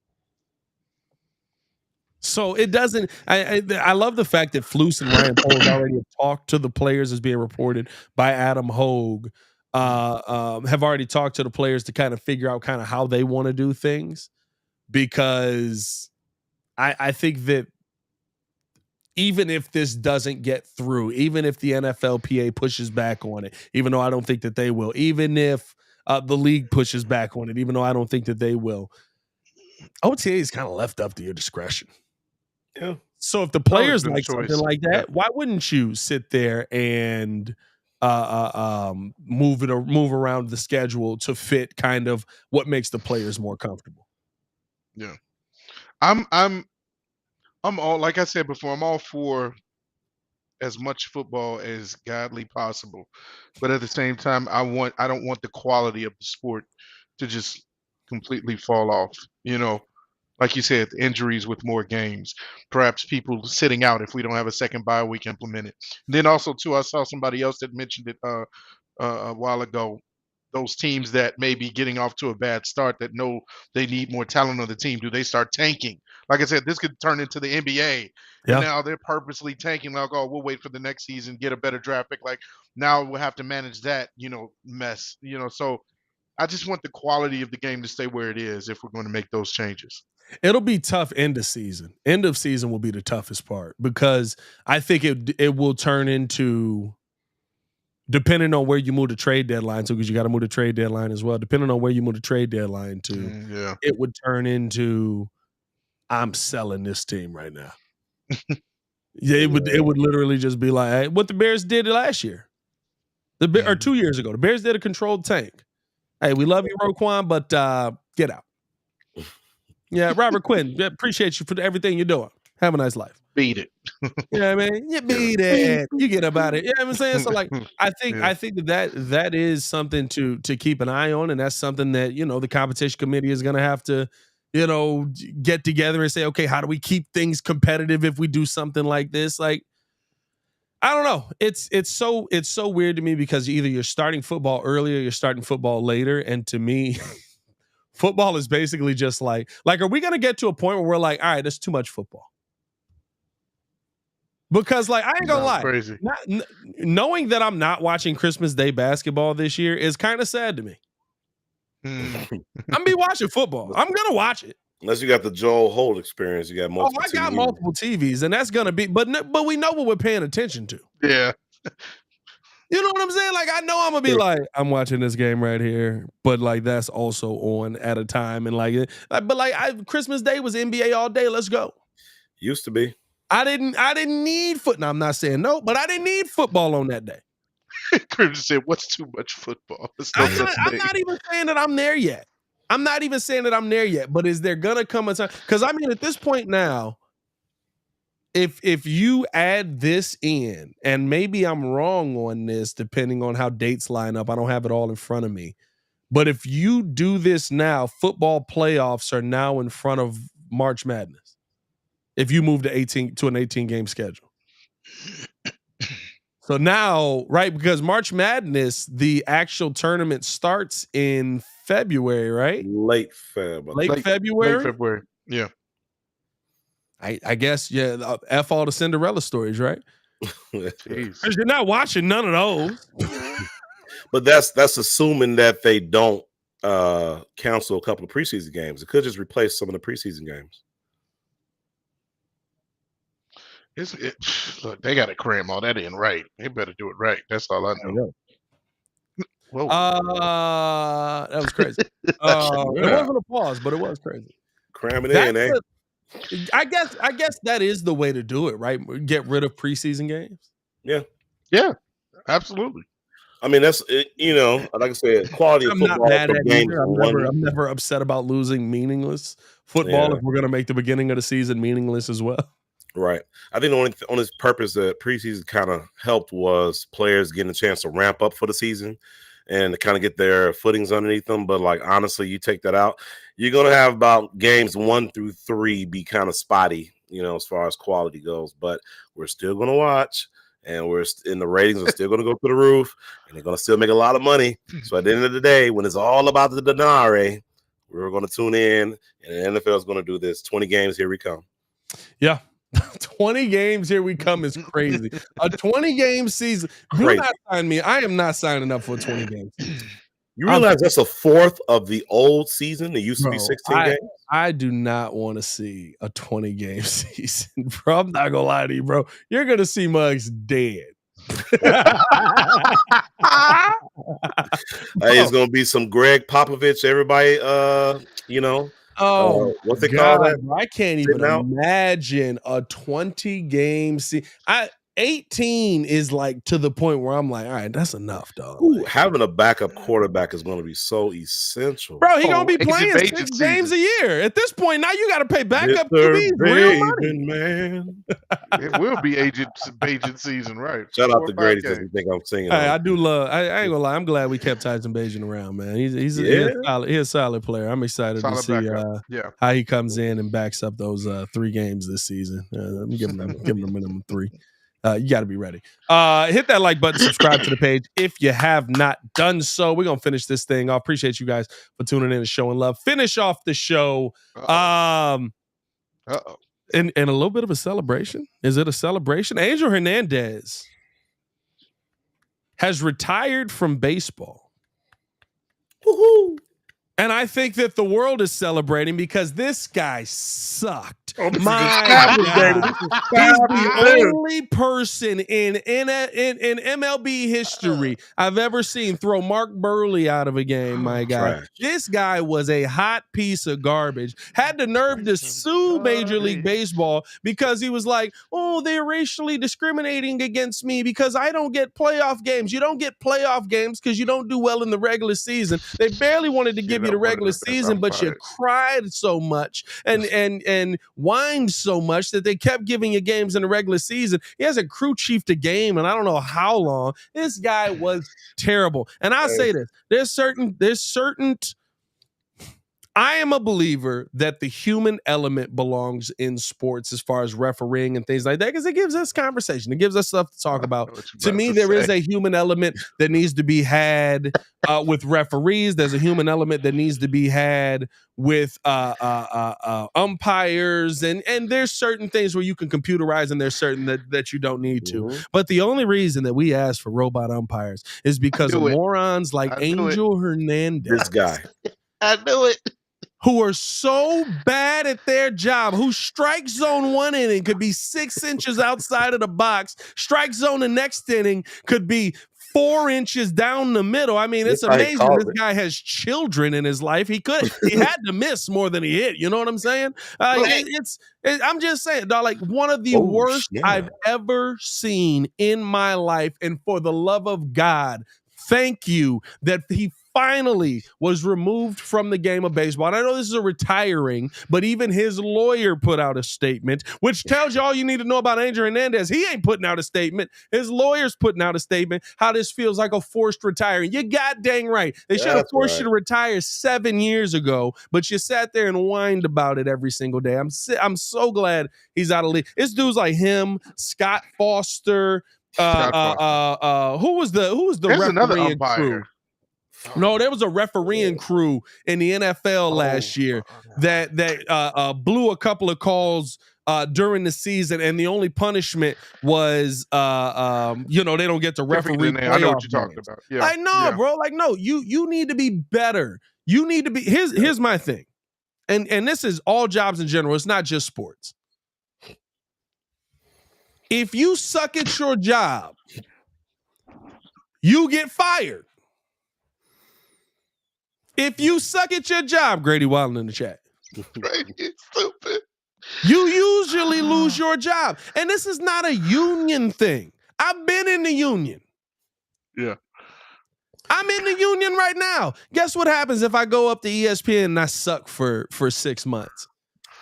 So it doesn't. I love the fact that Flus and Ryan Poles already have talked to the players, as being reported by Adam Hogue. Have already talked to the players to kind of figure out kind of how they want to do things, because I think that even if this doesn't get through, even if the NFLPA pushes back on it, even though I don't think that they will, even if the league pushes back on it, even though I don't think that they will, OTA is kind of left up to your discretion. Yeah. So if the players like something like that, why wouldn't you sit there and move around the schedule to fit kind of what makes the players more comfortable? Yeah. I'm all, like I said before, I'm all for as much football as godly possible, but at the same time, I don't want the quality of the sport to just completely fall off. Like you said, injuries with more games, perhaps people sitting out if we don't have a second bye week implemented. And then also too, I saw somebody else that mentioned it a while ago. Those teams that may be getting off to a bad start that know they need more talent on the team, do they start tanking? Like I said, this could turn into the NBA. Yeah. And now they're purposely tanking. Like, oh, we'll wait for the next season, get a better draft pick. Like, now we'll have to manage that, mess. So I just want the quality of the game to stay where it is if we're going to make those changes. It'll be tough end of season. End of season will be the toughest part, because I think it will turn into, depending on where you move the trade deadline to, because you got to move the trade deadline as well. Depending on where you move the trade deadline to, it would turn into, I'm selling this team right now. Yeah, it would literally just be like, hey, what the Bears did last year, or 2 years ago. The Bears did a controlled tank. Hey, we love you, Roquan, but get out. Yeah, Robert Quinn, appreciate you for everything you're doing. Have a nice life. Beat it. You know what I mean? You beat it. You get about it. You know what I'm saying? So like, I think that is something to keep an eye on, and that's something that, the competition committee is going to have to, get together and say, okay, how do we keep things competitive if we do something like this? Like, I don't know. It's so weird to me, because either you're starting football earlier, you're starting football later, and to me, football is basically just like, are we going to get to a point where we're like, all right, that's too much football? Because like, I ain't gonna lie, crazy. Knowing that I'm not watching Christmas Day basketball this year is kind of sad to me. I'm gonna be watching football. I'm gonna watch it. Unless you got the Joel Holt experience, you got multiple. I got multiple TVs, and that's gonna be. But we know what we're paying attention to. Yeah. You know what I'm saying? Like, I know I'm gonna be like, I'm watching this game right here, but like that's also on at a time, and Christmas Day was NBA all day. Let's go. Used to be. I didn't need foot. Now, I'm not saying no, but I didn't need football on that day. Crimson said, "What's too much football?" There's no I'm such thing. not even saying that I'm there yet. But is there gonna come a time? Because I mean, at this point now, if you add this in, and maybe I'm wrong on this, depending on how dates line up, I don't have it all in front of me. But if you do this now, football playoffs are now in front of March Madness. If you move to an 18 game schedule. So now, right, because March Madness, the actual tournament starts in February, right? Late February. Late February? Late February. Yeah. I guess, yeah, F all the Cinderella stories, right? Jeez. Because you're not watching none of those. But that's assuming that they don't cancel a couple of preseason games. It could just replace some of the preseason games. Look, they got to cram all that in right. They better do it right. That's all I know. Whoa. That was crazy. It wasn't a pause, but it was crazy. Cram it in, eh? I guess that is the way to do it, right? Get rid of preseason games. Yeah, absolutely. I mean, that's like I said, quality of I'm football. not mad at games either. I'm never upset about losing meaningless football if we're going to make the beginning of the season meaningless as well. Right. I think the only purpose that preseason kind of helped was players getting a chance to ramp up for the season and to kind of get their footings underneath them. But like, honestly, you take that out, you're going to have about games 1 through 3 be kind of spotty, as far as quality goes, but we're still going to watch. And the ratings are still going to go through the roof, and they're going to still make a lot of money. So at the end of the day, when it's all about the denare, we're going to tune in, and the NFL is going to do this. 20 games, here we come. Yeah. 20 games, here we come is crazy. A 20-game season. Do not sign me. I am not signing up for a 20-game season. You realize that's a fourth of the old season? It used to be 16 games? I do not want to see a 20-game season, bro. I'm not going to lie to you, bro. You're going to see Muggs dead. It's going to be some Greg Popovich, everybody, what's they call that? I can't even imagine a 20-game season. 18 is like to the point where I'm like, all right, that's enough, dog. Ooh, having a backup quarterback is going to be so essential. Bro, he's going to be playing 6 games a year. At this point, now you got to pay backup QBs real money. Man. It will be agent season, right? Shout out to Grady because you think I'm singing. Hey, I do love, I ain't going to lie, I'm glad we kept Tyson Bagent around, man. He's a solid player. I'm excited to see how he comes in and backs up those 3 games this season. I'm giving him a minimum 3. You got to be ready. Hit that like button, subscribe to the page if you have not done so. We're going to finish this thing. I appreciate you guys for tuning in and showing love. Finish off the show. And a little bit of a celebration. Is it a celebration? Angel Hernandez has retired from baseball. Woohoo! And I think that the world is celebrating because this guy sucked. My God. He's the only person in MLB history I've ever seen throw Mark Burley out of a game, my God. Trash. This guy was a hot piece of garbage. Had the nerve to sue Major League Baseball because he was like, oh, they're racially discriminating against me because I don't get playoff games. You don't get playoff games because you don't do well in the regular season. They barely wanted to give you the regular season, but you cried so much and whined so much that they kept giving you games in the regular season. He hasn't crew chiefed a game, and I don't know how long. This guy was terrible. And I'll say this: there's certain. I am a believer that the human element belongs in sports as far as refereeing and things like that, because it gives us conversation. It gives us stuff to talk about. To me, there is a human element that needs to be had with referees. There's a human element that needs to be had with umpires. And there's certain things where you can computerize and there's certain that you don't need to. But the only reason that we ask for robot umpires is because of morons like Angel Hernandez. This guy. I knew it. Who are so bad at their job, who strike zone one inning could be 6 inches outside of the box, strike zone the next inning could be 4 inches down the middle. I mean, it's amazing this guy has children in his life. He had to miss more than he hit. You know what I'm saying? I'm just saying, dog, like one of the worst I've ever seen in my life. And for the love of God, thank you that he finally was removed from the game of baseball. And I know this is a retiring, but even his lawyer put out a statement, which tells you all you need to know about Angel Hernandez. He ain't putting out a statement. His lawyer's putting out a statement how this feels like a forced retiring. You got dang right. They should have forced you to retire 7 years ago, but you sat there and whined about it every single day. I'm so glad he's out of league. It's dudes like him, Scott Foster, who was the refereeing crew? No, there was a refereeing crew in the NFL last year that blew a couple of calls during the season, and the only punishment was they don't get to referee. I know what you're talking about. Yeah. Bro. Like, no, you need to be better. You need to be. Here's my thing, and this is all jobs in general. It's not just sports. If you suck at your job, you get fired. If you suck at your job, Grady Walton in the chat. Grady is stupid. You usually lose your job. And this is not a union thing. I've been in the union. Yeah. I'm in the union right now. Guess what happens if I go up to ESPN and I suck for 6 months?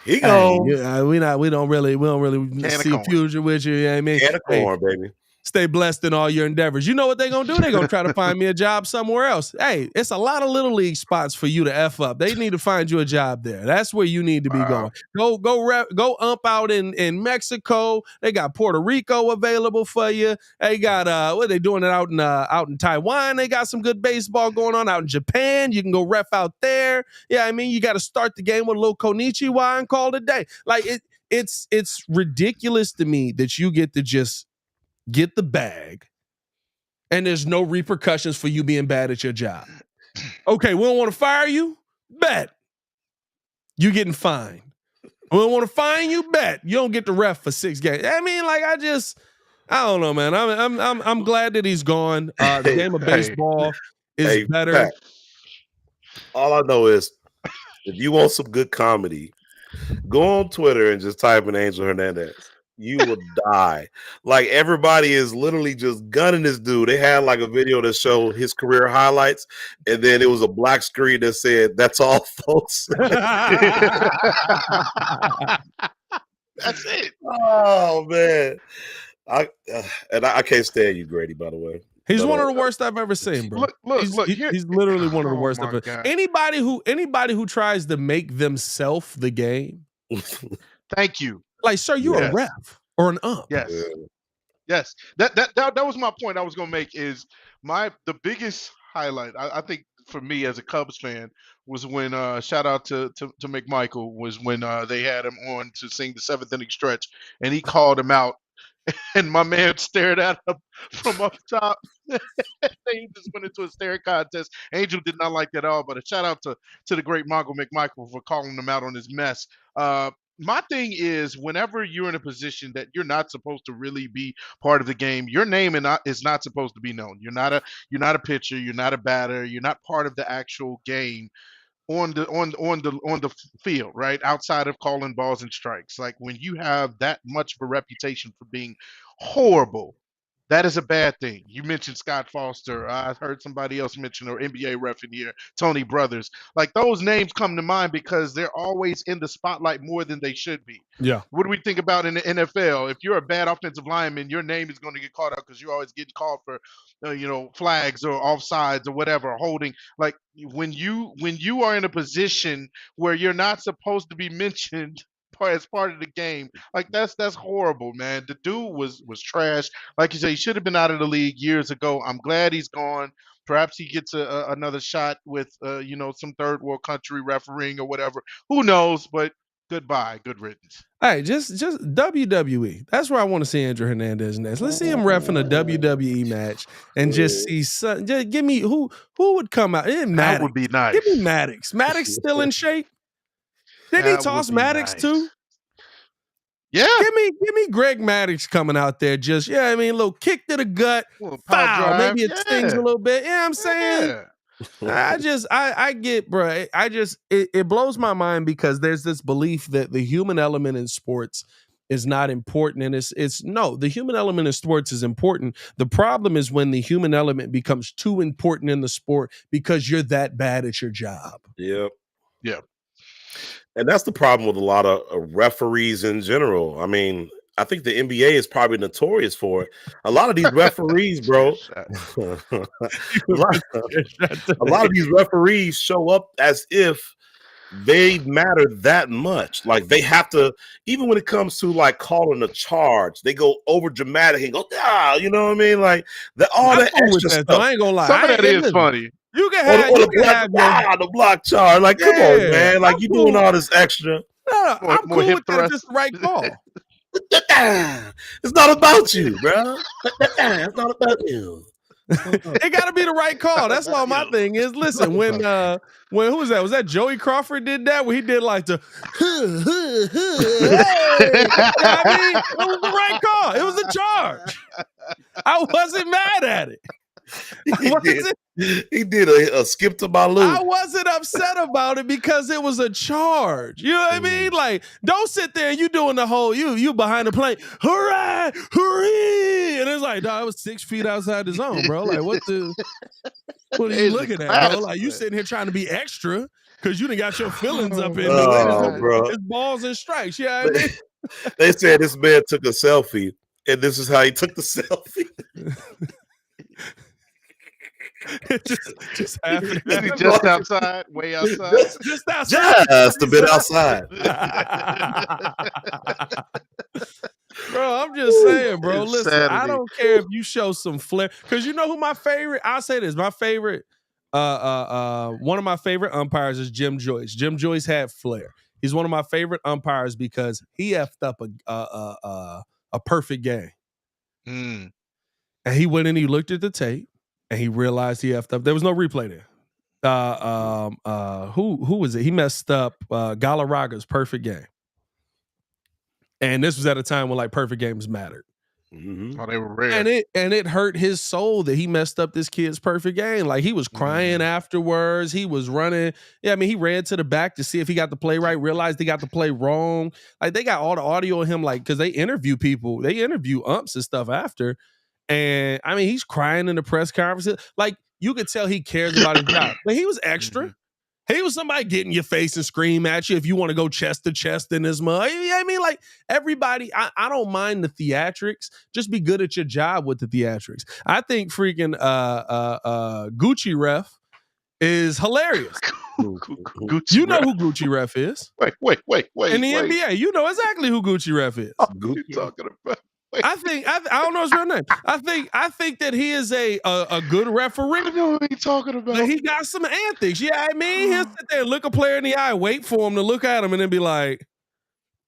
We don't really see a future with you. You know what I mean? Can of corn, baby. Stay blessed in all your endeavors. You know what they're going to do? They're going to try to find me a job somewhere else. Hey, it's a lot of little league spots for you to F up. They need to find you a job there. That's where you need to be going. Go ump out in Mexico. They got Puerto Rico available for you. They got what are they doing it out in Taiwan? They got some good baseball going on out in Japan. You can go ref out there. Yeah, I mean, you got to start the game with a little konnichiwa and call it a day. Like it's ridiculous to me that you get to just get the bag, and there's no repercussions for you being bad at your job. Okay, we don't want to fire you? Bet. You getting fined. We don't want to fine you? Bet. You don't get the ref for 6 games. I mean, like, I don't know, man. I'm glad that he's gone. The game of baseball is better. Pat, all I know is if you want some good comedy, go on Twitter and just type in Angel Hernandez. You will die. Like, everybody is literally just gunning this dude. They had like a video that showed his career highlights, and then it was a black screen that said, "That's all, folks." That's it. Oh man, I can't stand you, Grady. By the way, he's one of the worst I've ever seen, bro. Look, he's literally one of the worst. God. Anybody who tries to make themselves the game. Thank you. Like, sir, you're a ref or an ump. Yes. Yes. That was my point I was gonna make. Is the biggest highlight, I think, for me as a Cubs fan, was when shout out to McMichael, was when they had him on to sing the 7th inning stretch, and he called him out, and my man stared at him from up top. They just went into a staring contest. Angel did not like that at all, but a shout out to the great Mongo McMichael for calling him out on his mess. My thing is, whenever you're in a position that you're not supposed to really be part of the game, your name is not supposed to be known. You're not a pitcher. You're not a batter. You're not part of the actual game on the field, right? Outside of calling balls and strikes. Like, when you have that much of a reputation for being horrible, that is a bad thing. You mentioned Scott Foster. I heard somebody else mention, or NBA ref in here, Tony Brothers. Like, those names come to mind because they're always in the spotlight more than they should be. Yeah. What do we think about in the NFL? If you're a bad offensive lineman, your name is going to get caught up because you're always getting called for, flags or offsides or whatever, holding. Like, when you are in a position where you're not supposed to be mentioned as part of the game, like, that's horrible, man. The dude was trash. Like you say, he should have been out of the league years ago. I'm glad he's gone. Perhaps he gets another shot with some third world country refereeing or whatever. Who knows? But goodbye, good riddance. Hey, just WWE. That's where I want to see Andrew Hernandez next. Let's see him reffing a WWE match and just see some. Just give me who would come out. That would be nice. Give me Maddox. Maddox still in shape. Didn't he toss Maddox too? Yeah. Give me Greg Maddux coming out there just, a little kick to the gut, foul. Maybe it stings a little bit. You know what I'm saying? I get, bro. It blows my mind because there's this belief that the human element in sports is not important. And the human element in sports is important. The problem is when the human element becomes too important in the sport because you're that bad at your job. Yep. Yeah. And that's the problem with a lot of referees in general. I mean, I think the NBA is probably notorious for it. A lot of these referees, bro, a lot of these referees show up as if they matter that much. Like they have to, even when it comes to like calling a charge, they go over dramatic and go, you know what I mean? Like all that extra stuff. I ain't gonna lie. Some of that is funny. You can have the block charge. Like, come on, man. Like you doing all this extra. No, I'm cool with that. It's just the right call. It's not about you, bro. It's not about you. It got to be the right call. That's all my thing is. Listen, when who was that? Was that Joey Crawford did that? Where he did like the I mean, it was the right call. It was a charge. I wasn't mad at it. He did a skip to my loop. I wasn't upset about it because it was a charge. You know what I mean? Like, don't sit there and you doing the whole you behind the plate. Hooray! Hooray! And it's like, dog, I was 6 feet outside the zone, bro. Like, what are you looking at, bro? Like, you sitting here trying to be extra because you done got your feelings up in the bro. It's balls and strikes. You know what I mean? They said this man took a selfie, and this is how he took the selfie. just happened. Just outside, way outside. Just outside. Just a bit outside. Bro, I'm just saying, bro. It's Listen, Saturday. I don't care if you show some flair. Because you know who my favorite, I'll say this, my favorite, one of my favorite umpires is Jim Joyce. Jim Joyce had flair. He's one of my favorite umpires because he effed up a perfect game. Mm. And he went in, he looked at the tape, and he realized he effed up. There was no replay there. Who was it? He messed up Galarraga's perfect game. And this was at a time when like perfect games mattered. Mm-hmm. Oh, they were rare. And it hurt his soul that he messed up this kid's perfect game. Like he was crying afterwards. He was running. Yeah, I mean, he ran to the back to see if he got the play right, realized he got the play wrong. Like they got all the audio of him, like, because they interview people, they interview umps and stuff after. And I mean, he's crying in the press conference. Like you could tell he cares about his job. But he was extra. He was somebody get in your face and scream at you if you want to go chest to chest in this mud. I mean, like everybody, I don't mind the theatrics. Just be good at your job with the theatrics. I think freaking Gucci Ref is hilarious. Gucci you know who Gucci Ref is. Wait. In the NBA, you know exactly who Gucci Ref is. What are you talking about? I don't know his real name. I think that he is a good referee. I know what you're talking about. But he got some antics. Yeah, I mean, he'll sit there and look a player in the eye, wait for him to look at him, and then be like,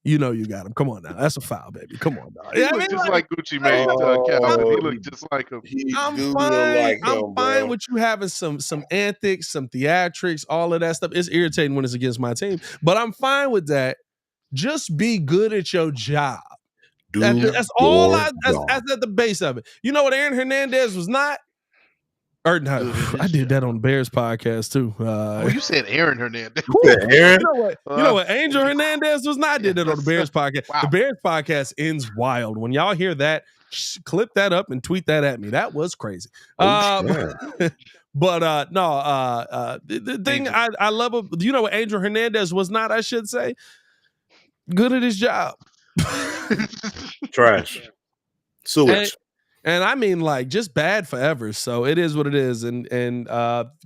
you know you got him. Come on now. That's a foul, baby. Come on, dog. He looked just like Gucci Mane Calvin. He looked just like him. I'm fine with you having some antics, some theatrics, all of that stuff. It's irritating when it's against my team, but I'm fine with that. Just be good at your job. That's all. That's at the base of it. You know what Aaron Hernandez was not? Or no, I did that on the Bears podcast too. You said Aaron Hernandez. Aaron? You know what Angel Hernandez was not? I did that on the Bears podcast. Wow. The Bears podcast ends wild. When y'all hear that, clip that up and tweet that at me. That was crazy. The thing I love, you know what Angel Hernandez was not, I should say? Good at his job. Trash. Sewage. And I mean, like, just bad forever. So it is what it is. And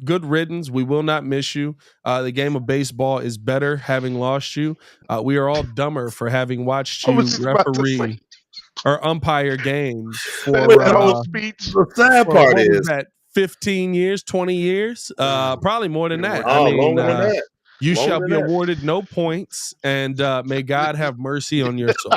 good riddance. We will not miss you. The game of baseball is better having lost you. We are all dumber for having watched you referee or umpire games for that whole speech. The sad part is that 15 years, 20 years, probably more than that. Longer than that. You shall be awarded no points, and may God have mercy on your soul.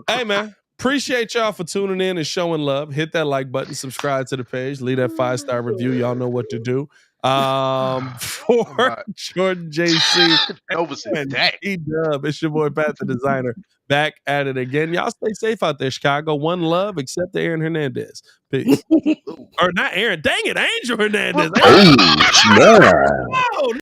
Hey, man, appreciate y'all for tuning in and showing love. Hit that like button, subscribe to the page, leave that 5-star review. Y'all know what to do. For Jordan JC Nova said and Dak. E-Dub, it's your boy Pat the Designer back at it again. Y'all stay safe out there, Chicago. One love, except to Aaron Hernandez. Peace. Or not Aaron. Dang it, Angel Hernandez. Oh, snap. Oh,